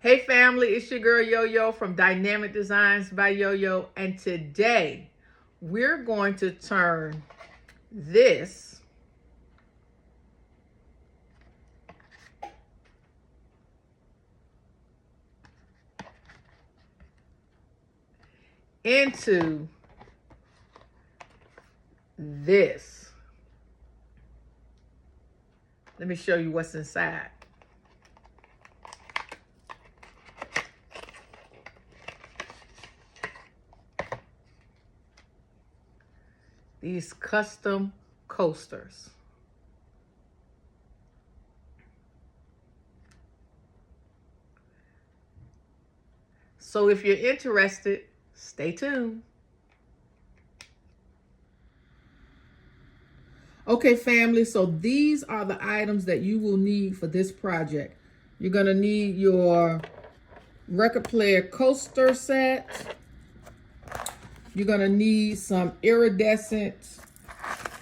Hey family, it's your girl Yo-Yo from Dynamic Designs by Yo-Yo, and today we're going to turn this into this. Let me show you what's inside. These custom coasters. So if you're interested, stay tuned. Okay, family, so these are the items that you will need for this project. You're gonna need your record player coaster set. You're gonna need some iridescent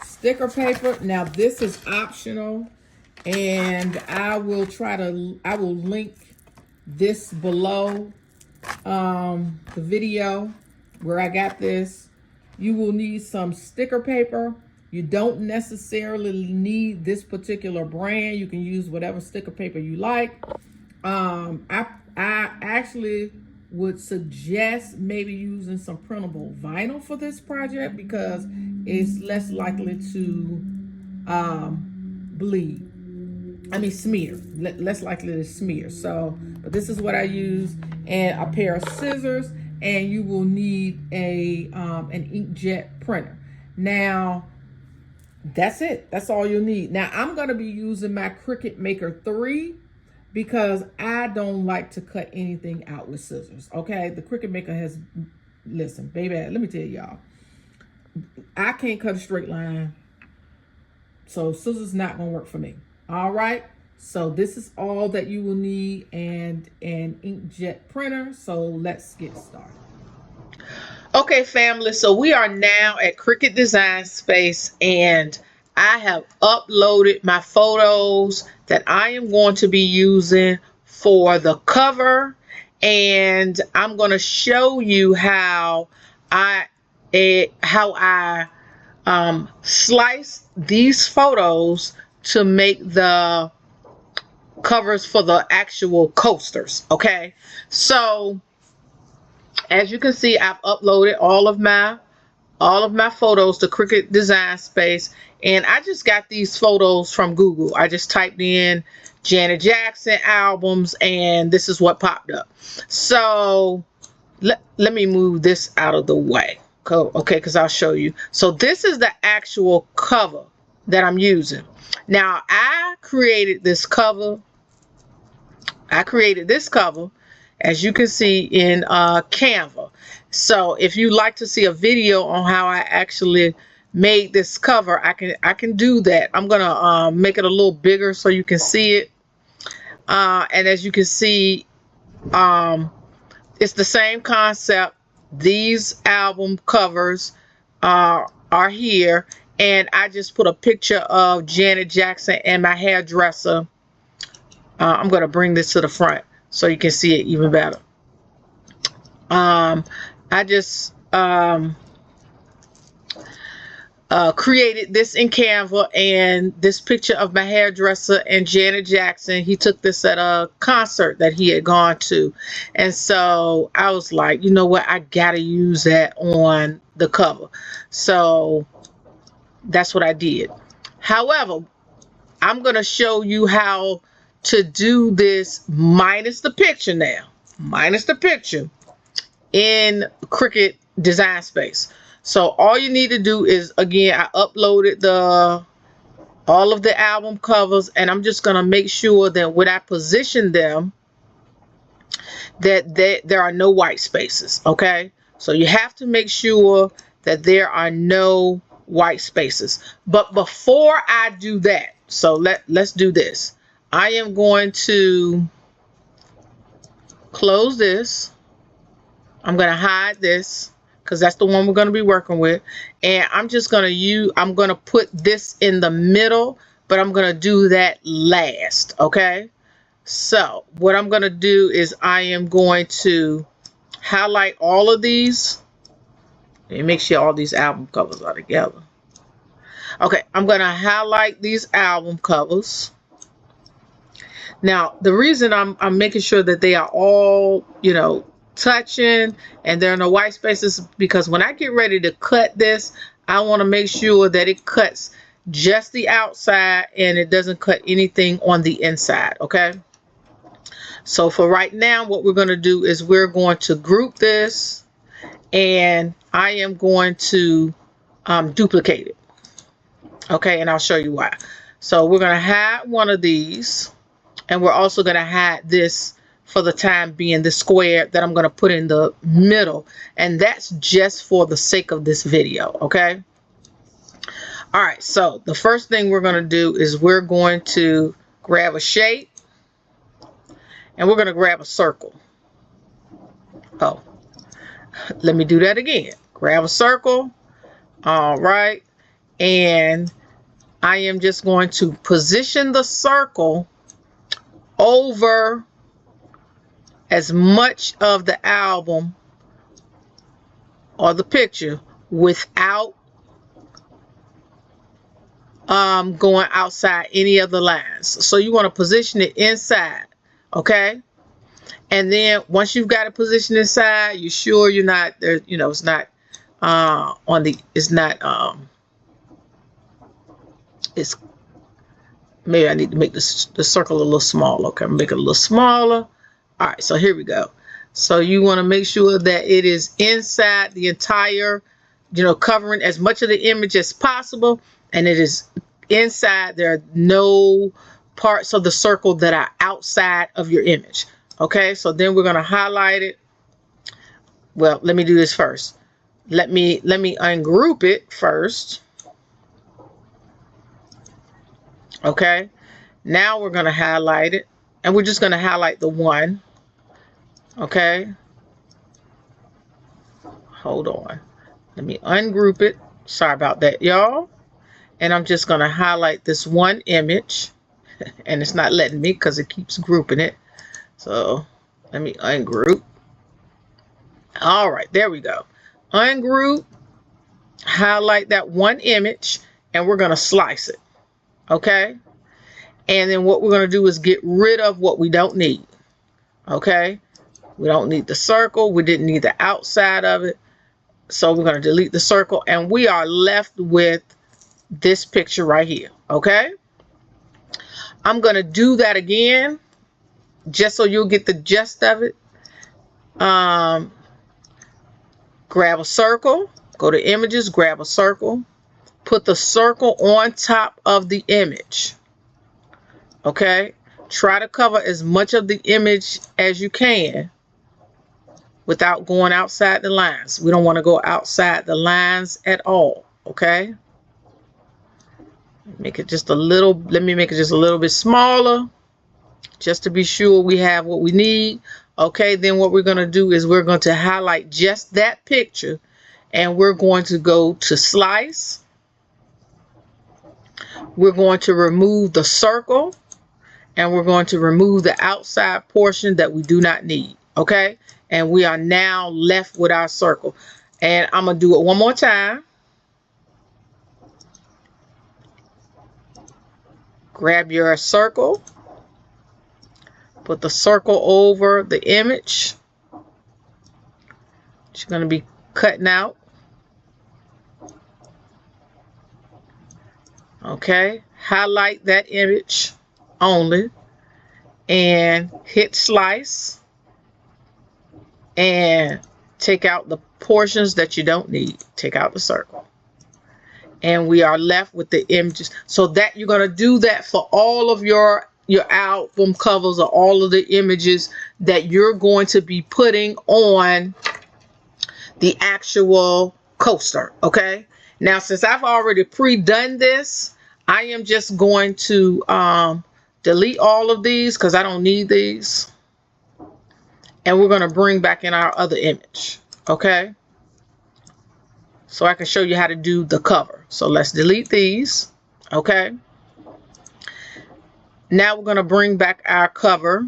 sticker paper. Now this is optional, and I will link this below the video where I got this. You will need some sticker paper. You don't necessarily need this particular brand. You can use whatever sticker paper you like. I actually would suggest maybe using some printable vinyl for this project because it's less likely to smear, less likely to smear. So, but this is what I use, and a pair of scissors, and you will need an inkjet printer. Now, that's it. That's all you'll need. Now, I'm going to be using my Cricut Maker 3 because I don't like to cut anything out with scissors, okay? The Cricut Maker has, listen, baby, let me tell y'all, I can't cut a straight line, so scissors not going to work for me, all right? So this is all that you will need, and an inkjet printer, so let's get started. Okay, family, so we are now at Cricut Design Space, and I have uploaded my photos that I am going to be using for the cover, and I'm going to show you how I slice these photos to make the covers for the actual coasters. Okay, so as you can see, I've uploaded all of my photos to Cricut Design Space, and I just got these photos from Google. I just typed in Janet Jackson albums, and this is what popped up. So let me move this out of the way, okay, because I'll show you. So this is the actual cover that I'm using. Now, I created this cover, as you can see, in Canva. So if you'd like to see a video on how I actually made this cover, I can do that. I'm gonna make it a little bigger so you can see it. And as you can see, it's the same concept. These album covers are here, and I just put a picture of Janet Jackson and my hairdresser. I'm gonna bring this to the front so you can see it even better. I just created this in Canva, and this picture of my hairdresser and Janet Jackson, he took this at a concert that he had gone to, and so I was like, you know what, I gotta use that on the cover. So that's what I did. However, I'm gonna show you how to do this minus the picture now, in Cricut Design Space. So all you need to do is, again, I uploaded all of the album covers, and I'm just gonna make sure that when I position them, that there are no white spaces. Okay, so you have to make sure that there are no white spaces. But before I do that, so let's do this. I am going to close this. I'm going to hide this because that's the one we're going to be working with. And I'm just going to put this in the middle, but I'm going to do that last. Okay. So what I'm going to do is I am going to highlight all of these. Let me make sure all these album covers are together. Okay, I'm going to highlight these album covers. Now, the reason I'm making sure that they are all, you know, touching and there are no white spaces, because when I get ready to cut this, I want to make sure that it cuts just the outside and it doesn't cut anything on the inside, okay? So for right now, what we're going to do is we're going to group this, and I am going to duplicate it, okay? And I'll show you why. So we're going to hide one of these. And we're also going to hide this for the time being, the square that I'm going to put in the middle. And that's just for the sake of this video, okay? All right, so the first thing we're going to do is we're going to grab a shape. And we're going to grab a circle. Oh, let me do that again. Grab a circle. All right. And I am just going to position the circle over as much of the album or the picture without going outside any of the lines. So you want to position it inside, okay? And then once you've got it positioned inside, you're sure you're not there, you know, it's not it's maybe I need to make the circle a little smaller. Okay, make it a little smaller. All right, so here we go. So you want to make sure that it is inside the entire, you know, covering as much of the image as possible. And it is inside. There are no parts of the circle that are outside of your image. Okay, so then we're going to highlight it. Well, let me do this first. Let me ungroup it first. Okay, now we're going to highlight it, and we're just going to highlight the one. Okay, hold on. Let me ungroup it. Sorry about that, y'all. And I'm just going to highlight this one image, and it's not letting me because it keeps grouping it. So let me ungroup. All right, there we go. Ungroup, highlight that one image, and we're going to slice it. Okay, and then what we're going to do is get rid of what we don't need. Okay, we don't need the circle. We didn't need the outside of it. So we're going to delete the circle, and we are left with this picture right here. Okay, I'm going to do that again just so you'll get the gist of it. Grab a circle, go to images, grab a circle, put the circle on top of the image. Okay, try to cover as much of the image as you can without going outside the lines. We don't want to go outside the lines at all. Okay, make it just a little, let me make it just a little bit smaller just to be sure we have what we need. Okay, then what we're going to do is we're going to highlight just that picture, and we're going to go to slice. We're going to remove the circle, and we're going to remove the outside portion that we do not need. Okay, and we are now left with our circle. And I'm going to do it one more time. Grab your circle, put the circle over the image. It's going to be cutting out. Okay, highlight that image only and hit slice and take out the portions that you don't need. Take out the circle. And we are left with the images. So that you're going to do that for all of your album covers or all of the images that you're going to be putting on the actual coaster. Okay, now since I've already pre-done this, I am just going to delete all of these because I don't need these, and we're going to bring back in our other image. Okay, so I can show you how to do the cover. So let's delete these. Okay, Now we're going to bring back our cover.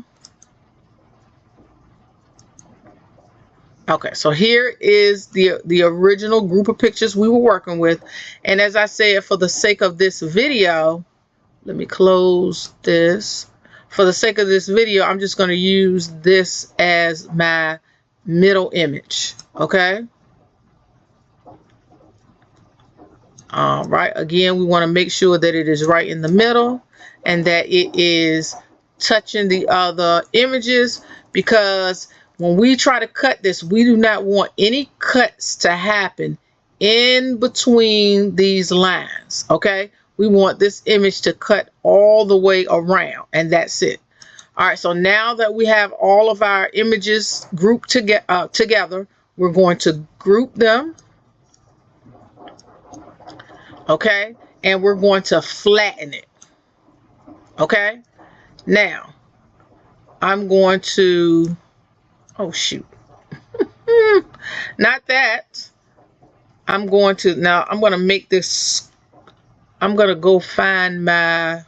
Okay, so here is the original group of pictures we were working with. And as I said, for the sake of this video, let me close this. For the sake of this video, I'm just going to use this as my middle image. Okay. All right. Again, we want to make sure that it is right in the middle and that it is touching the other images, because when we try to cut this, we do not want any cuts to happen in between these lines. Okay. We want this image to cut all the way around, and that's it. All right, so now that we have all of our images grouped together, we're going to group them. Okay, and we're going to flatten it. Okay, now I'm going to, oh shoot, not that. I'm going to make this, I'm going to go find my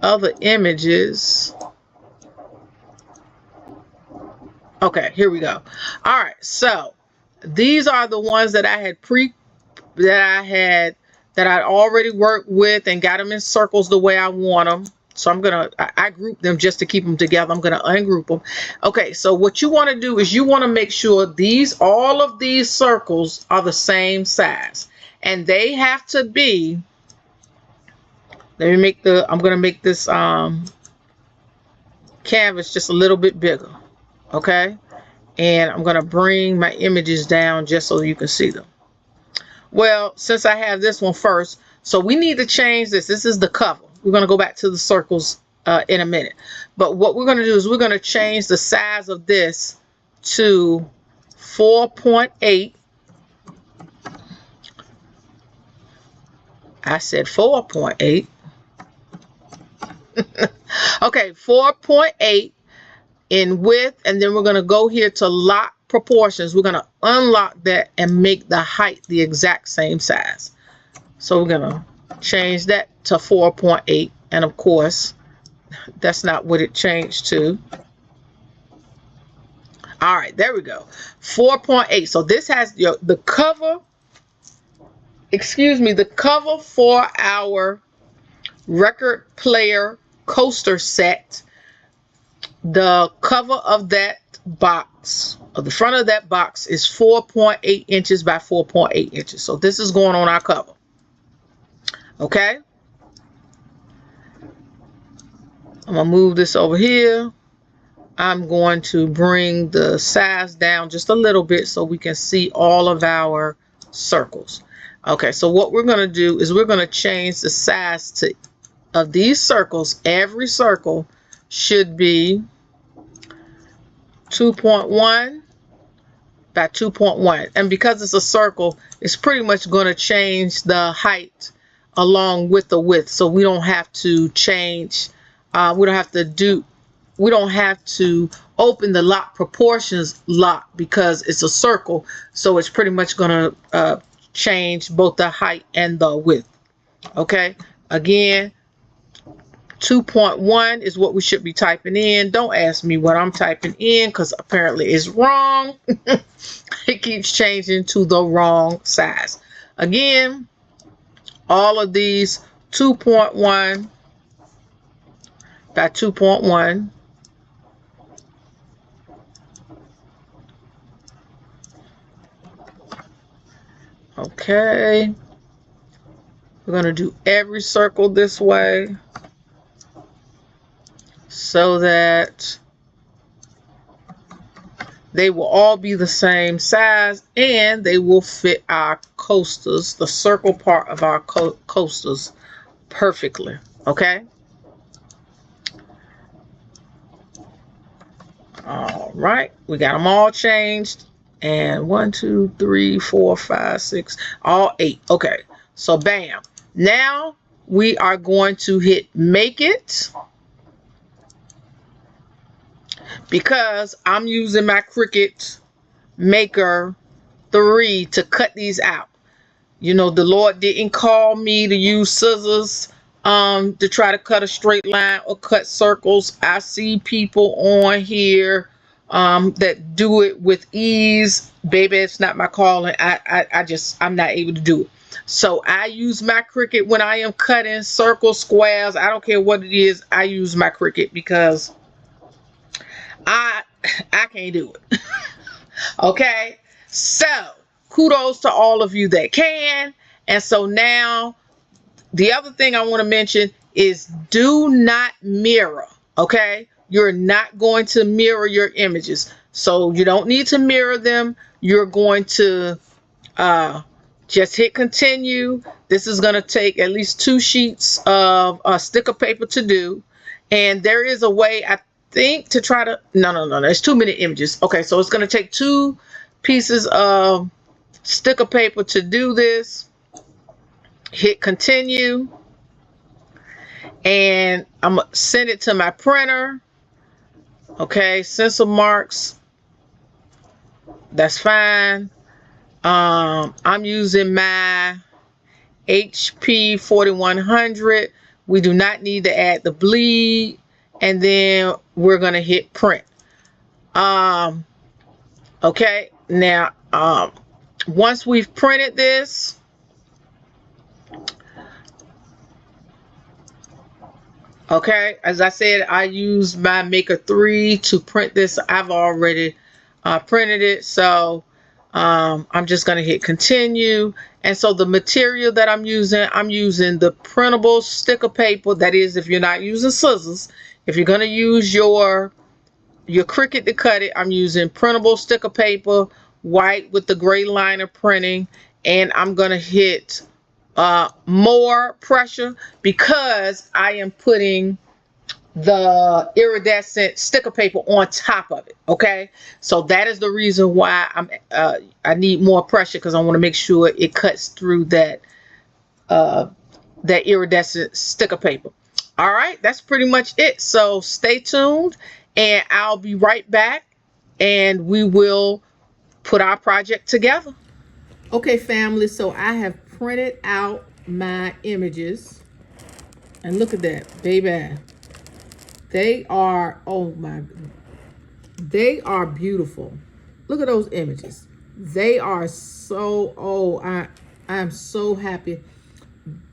other images. Okay, here we go. All right, so these are the ones that I had I'd already worked with and got them in circles the way I want them. So I group them just to keep them together. I'm gonna ungroup them. Okay, so what you want to do is you want to make sure all of these circles are the same size, and they have to be. I'm gonna make this canvas just a little bit bigger. Okay, and I'm gonna bring my images down just so you can see them. Well, since I have this one first, so we need to change this. This is the cover. We're gonna go back to the circles in a minute, but what we're gonna do is we're gonna change the size of this to 4.8. I said 4.8. Okay, 4.8 in width, and then we're going to go here to lock proportions. We're going to unlock that and make the height the exact same size. So we're going to change that to 4.8, and of course that's not what it changed to. All right, there we go. 4.8. So this has the cover, the cover for our record player coaster set. The cover of that box, or the front of that box, is 4.8 inches by 4.8 inches. So this is going on our cover. Okay, I'm gonna move this over here. I'm going to bring the size down just a little bit so we can see all of our circles. Okay, so what we're going to do is we're going to change the size of these circles. Every circle should be 2.1 by 2.1. And because it's a circle, it's pretty much going to change the height along with the width. So we don't have to change, we don't have to open the lock proportions lock because it's a circle. So it's pretty much going to change both the height and the width. Okay, again, 2.1 is what we should be typing in. Don't ask me what I'm typing in because apparently it's wrong. It keeps changing to the wrong size. Again, all of these 2.1 by 2.1. Okay, we're going to do every circle this way so that they will all be the same size and they will fit our coasters, the circle part of our coasters, perfectly. Okay. All right, we got them all changed. And 1, 2, 3, 4, 5, 6, all 8. Okay, so bam. Now we are going to hit make it, because I'm using my Cricut Maker 3 to cut these out. You know, the Lord didn't call me to use scissors to try to cut a straight line or cut circles. I see people on here that do it with ease. Baby, it's not my calling. I'm not able to do it. So I use my Cricut when I am cutting circles, squares. I don't care what it is. I use my Cricut because I can't do it. Okay, so kudos to all of you that can. And so now the other thing I want to mention is do not mirror. Okay, you're not going to mirror your images, so you don't need to mirror them. You're going to just hit continue. This is going to take at least 2 sheets of sticker paper to do, and there is a way, I think, to try to no, there's too many images. Okay, so it's going to take 2 pieces of sticker paper to do this. Hit continue, and I'm gonna send it to my printer. Okay, stencil marks, that's fine. I'm using my HP 4100. We do not need to add the bleed, and then we're gonna hit print. Okay, now once we've printed this, okay, as I said, I use my Maker 3 to print this. I've already printed it, so I'm just going to hit continue. And so the material that I'm using the printable sticker paper. That is, if you're not using scissors. If you're going to use your Cricut to cut it, I'm using printable sticker paper, white with the gray liner printing, and I'm going to hit more pressure because I am putting the iridescent sticker paper on top of it. Okay, so that is the reason why I need more pressure, because I want to make sure it cuts through that iridescent sticker paper. All right, that's pretty much it. So stay tuned, and I'll be right back, and we will put our project together. Okay, family, so I have printed out my images, and look at that, baby. They are, oh my, they are beautiful. Look at those images. They are so, oh, I am so happy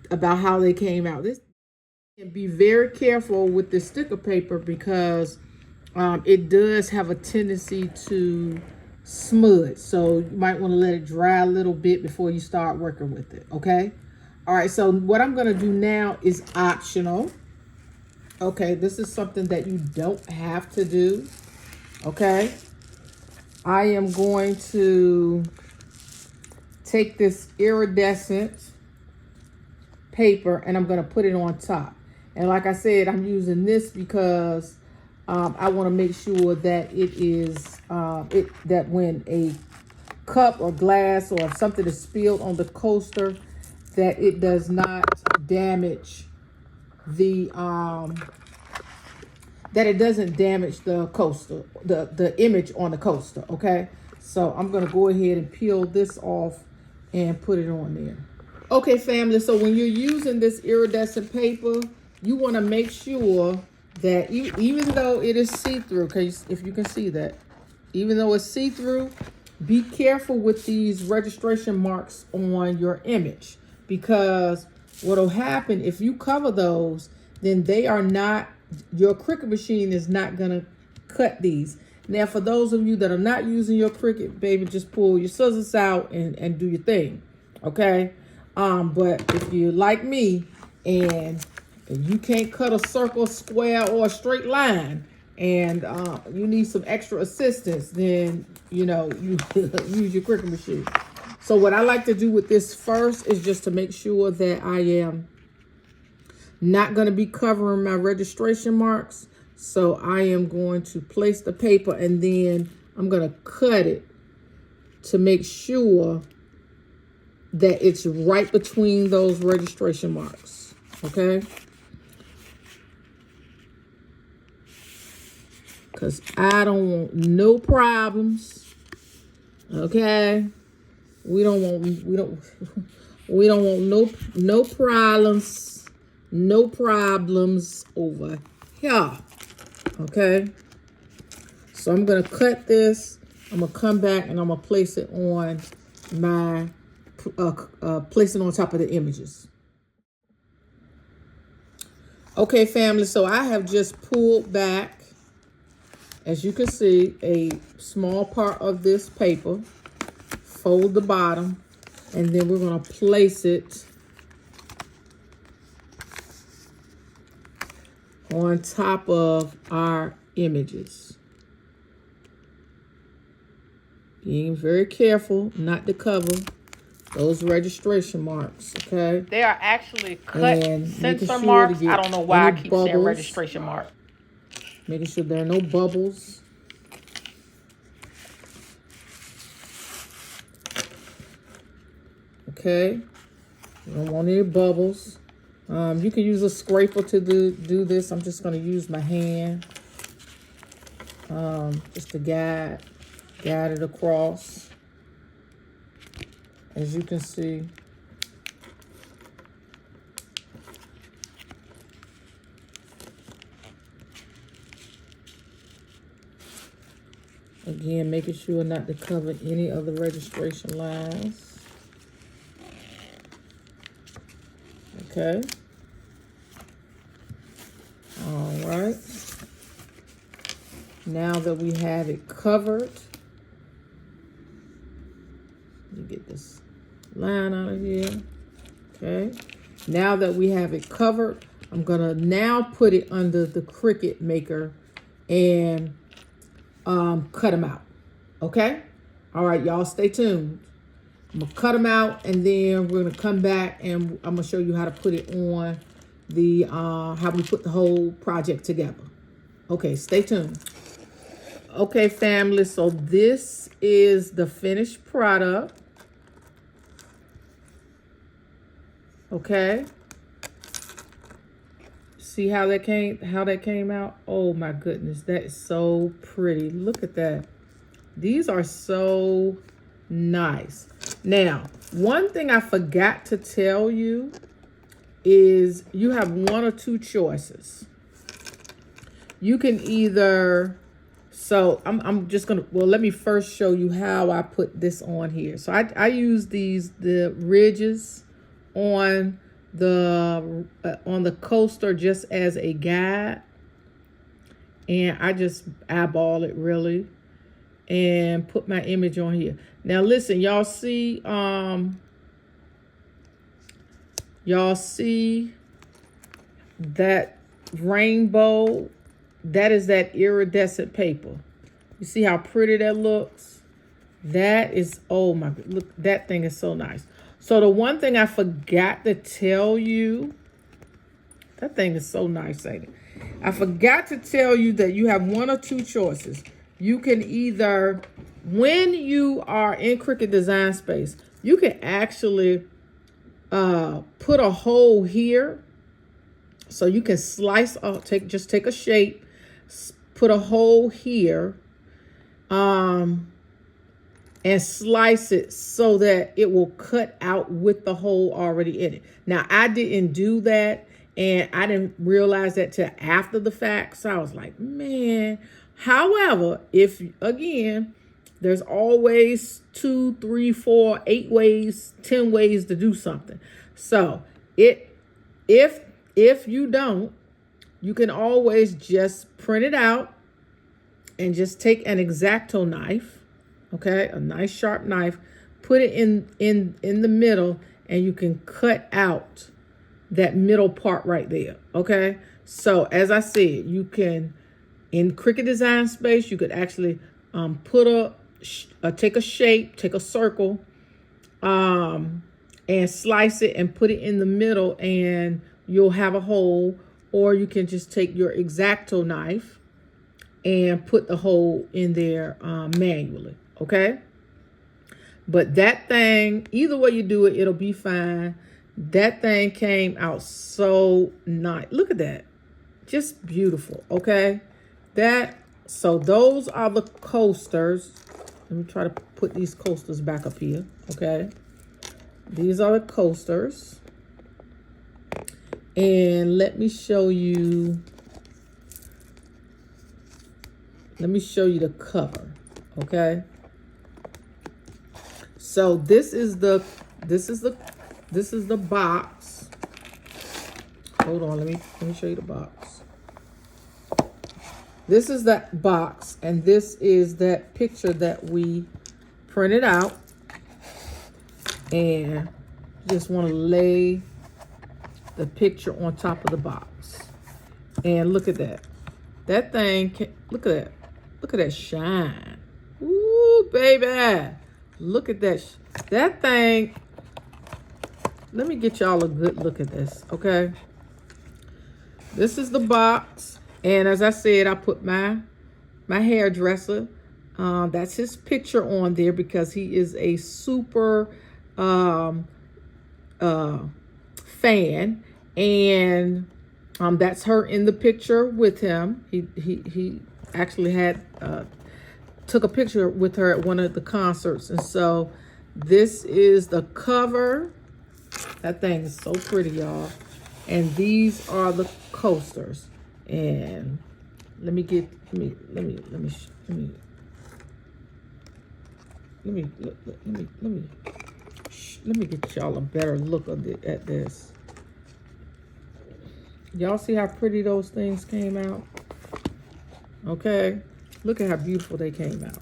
about how they came out. This, and be very careful with the sticker paper because it does have a tendency to smudge, so you might want to let it dry a little bit before you start working with it. Okay, all right, so what I'm going to do now is optional. Okay, this is something that you don't have to do. Okay, I am going to take this iridescent paper and I'm going to put it on top. And like I said, I'm using this because I want to make sure that it is that when a cup or glass or something is spilled on the coaster, that it does not damage the that it doesn't damage the coaster, the image on the coaster. Okay, so I'm gonna go ahead and peel this off and put it on there. Okay, family, so when you're using this iridescent paper, you want to make sure that even though it is see-through, okay, if you can see that, even though it's see-through, be careful with these registration marks on your image, because what will happen if you cover those, then they are not, your Cricut machine is not going to cut these. Now, for those of you that are not using your Cricut, baby, just pull your scissors out and do your thing, okay? But if you're like me and you can't cut a circle, square, or a straight line, and you need some extra assistance, then, you know, you use your Cricut machine. So what I like to do with this first is just to make sure that I am not going to be covering my registration marks. So I am going to place the paper and then I'm going to cut it to make sure that it's right between those registration marks. Okay? Because I don't want no problems. Okay? We don't want no problems No problems over here. Okay. So I'm going to cut this. I'm going to come back and I'm going to place it on my, place it on top of the images. Okay, family, so I have just pulled back, as you can see, a small part of this paper, fold the bottom, and then we're going to place it on top of our images. Being very careful not to cover those registration marks, okay? They are actually cut and sensor marks. I don't know why I keep saying registration mark. Making sure there are no bubbles. Okay, you don't want any bubbles. You can use a scraper to do this. I'm just going to use my hand just to guide it across. As you can see, again, making sure not to cover any of the registration lines. Okay. All right. Now that we have it covered, let me get this line out of here. Okay. Now that we have it covered, I'm going to now put it under the Cricut maker and cut them out. Okay. All right, y'all, stay tuned. I'm going to cut them out, and then we're going to come back and I'm going to show you how to put it on the, how we put the whole project together. Okay, stay tuned. Okay, family, so this is the finished product. Okay. See how that came out? Oh my goodness, that is so pretty. Look at that. These are so nice. Now, one thing I forgot to tell you is you have one or two choices. You can either, so I'm just gonna, well, let me first show you how I put this on here. So I use the ridges on the coaster just as a guide, and I just eyeball it really and put my image on here. Now listen, y'all see that rainbow? That is that iridescent paper. You see how pretty that looks? That is, oh my, look, that thing is so nice. So the one thing I forgot to tell you, that thing is so nice, ain't it? I forgot to tell you that you have one or two choices. You can either, when you are in Cricut Design Space, you can actually put a hole here. So you can slice, just take a shape, put a hole here, and slice it so that it will cut out with the hole already in it. Now, I didn't do that, and I didn't realize that till after the fact. So I was like, man. However, if, again, there's always 2, 3, 4, 8 ways, 10 ways to do something. So if you don't, you can always just print it out and just take an X-Acto knife, okay, a nice sharp knife, put it in the middle, and you can cut out that middle part right there, okay? So as I said, you can, in Cricut Design Space, you could actually take a shape, take a circle, and slice it and put it in the middle, and you'll have a hole. Or you can just take your X-Acto knife and put the hole in there manually, okay? But that thing, either way you do it, it'll be fine. That thing came out so nice. Look at that. Just beautiful, okay? So those are the coasters. Let me try to put these coasters back up here, okay? These are the coasters. And let me show you the cover, okay? So this is the box. Hold on, let me show you the box. This is that box, and this is that picture that we printed out. And just want to lay the picture on top of the box. And look at that. That thing, look at that. Look at that shine. Ooh, baby. Look at that. That thing. Let me get y'all a good look at this, okay? This is the box. And as I said, I put my hairdresser. That's his picture on there because he is a super fan. And that's her in the picture with him. He actually had took a picture with her at one of the concerts. And so this is the cover. That thing is so pretty, y'all. And these are the coasters. And let me get y'all a better look at this. Y'all see how pretty those things came out? Okay, look at how beautiful they came out.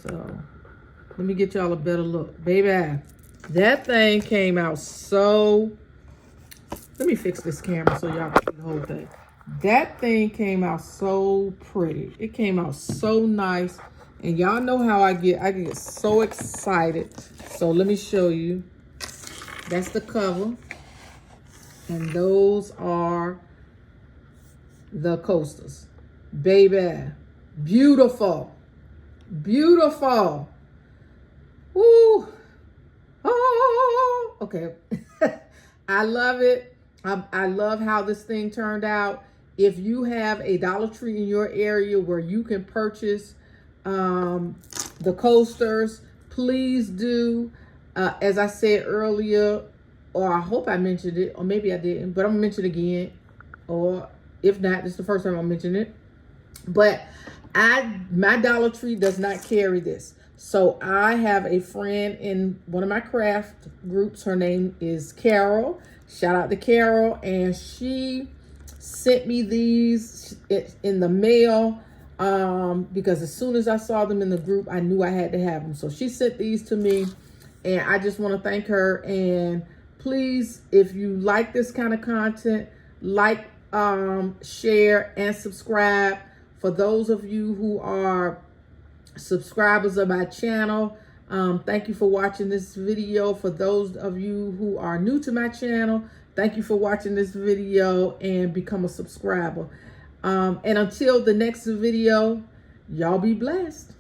So let me get y'all a better look, baby. That thing came out so. Let me fix this camera so y'all can see the whole thing. That thing came out so pretty. It came out so nice. And y'all know how I get so excited. So let me show you. That's the cover. And those are the coasters. Baby. Beautiful. Beautiful. Woo. Oh. Okay. I love it. I love how this thing turned out. If you have a Dollar Tree in your area where you can purchase the coasters, please do. As I said earlier, or I hope I mentioned it, or maybe I didn't, but I'm gonna mention it again. Or if not, this is the first time I'll mention it. But my Dollar Tree does not carry this. So I have a friend in one of my craft groups. Her name is Carol. Shout out to Carol. And she sent me these in the mail because as soon as I saw them in the group, I knew I had to have them. So she sent these to me, and I just want to thank her. And please, if you like this kind of content, like, share, and subscribe. For those of you who are subscribers of my channel, thank you for watching this video. For those of you who are new to my channel, thank you for watching this video and become a subscriber. And until the next video, y'all be blessed.